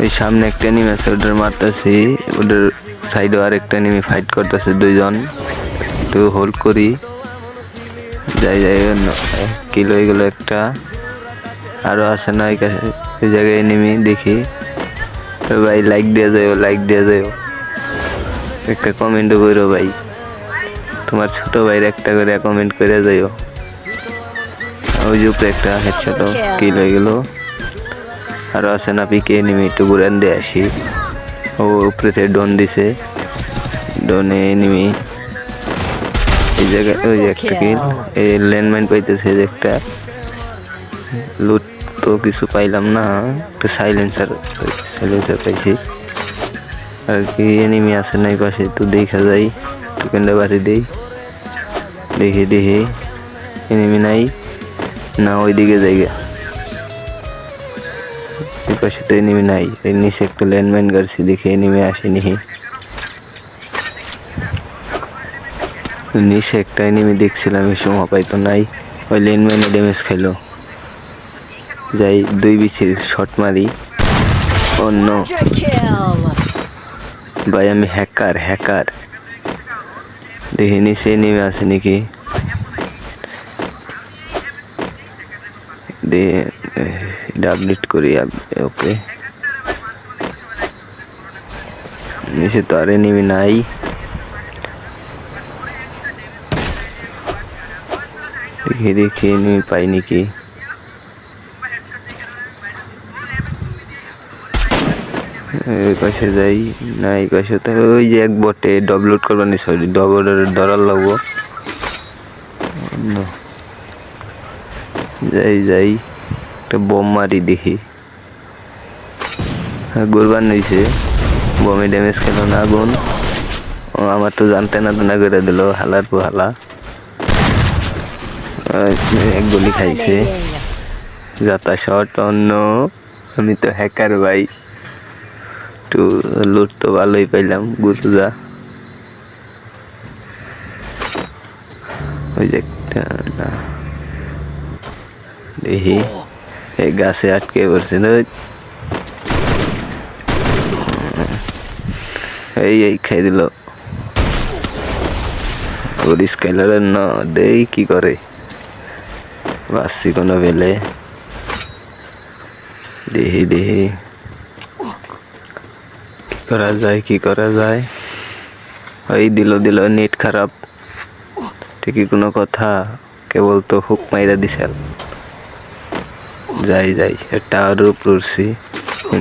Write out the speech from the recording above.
ওই সামনে একটা এনিমি আছে, ওটার মারতেছি। ওটার সাইডে আর একটা এনিমি ফাইট করতেছে, দুইজন। একটু হোল্ড করি, যাই যাই। কিল হয়ে গেল একটা। আরো আছে না ওই জায়গায় এনিমি দেখি। ভাই লাইক দিয়ে যাও, লাইক দিয়ে যাও, একটা কমেন্টও করো ভাই। তোমার ছোট ভাইয়ের একটা করে কমেন্ট করে যাইও। ওই যে উপরে একটা হেডশট কিল হয়ে গেল। আরো আছে না পিকে এনিমি, একটু ঘুরান দিয়ে আসি। ও উপরে থেকে ডোন দিছে, ডোনে এনিমি। এই জায়গায় ওই যে একটা কিল, এই ল্যান্ডমাইন পাইতেছে যে একটা। লুট তো কিছু পাইলাম না, একটা সাইলেন্সার পাইছি। আর কি এনিমি আছে না এই পাশে, তো দেখা যায়। টুকেনটা বাড়ি দেই, দেখি দেখি এনিমি নাই না, ওইদিকে জায়গা। এই পাশে তো এনিমি নাই। এই নিচে একটু ল্যান্ডমাইন গাড়ছি, দেখি এনিমি আসেনি। নিচে একটা এনিমি দেখছিলাম, এই সময় পাইতো নাই। ওই ল্যান্ডমাইনে ড্যামেজ খাইলো। যাই 2 বিসির শট মারি। অন্য ভাই আমি হ্যাকার। দেখি নিচে এনিমি আছে নাকি, আপডেট করি। ওকে, নিচে তো আর এনিমি নাই। দেখি এনিমি পাই নাকি। এই পাশে যাই না, এই পাশে তো ওই যে এক বটে ডাউনলোড করবানি, সরি ডলার লাগবো। যাই একটা বোম মারি দেখি। গোরবান নিয়েছে, বোমে ড্যামেজ খেল না। আগুন আমার তো জানতে না করে দিল, হালার পর হালা। এক গুলি খাইছে, যাতা শট। অন্য আমি তো হ্যাকার ভাই, একটু লুট তো ভালোই পাইলাম। গুরুজা ওই যে একটা না, দেখি এই গাছে আটকে পড়ছে না। এই খাই দিল ওর স্কাইলারের না। দেই কি করে, বাসছি কোনো বেলে। দেখি কি করা যায়। ওই দিল নেট খারাপ, ঠিকই কোনো কথা, কেবল তো হুক মাইরা দিছে। যাই টাওয়ারের উপর উঠছি।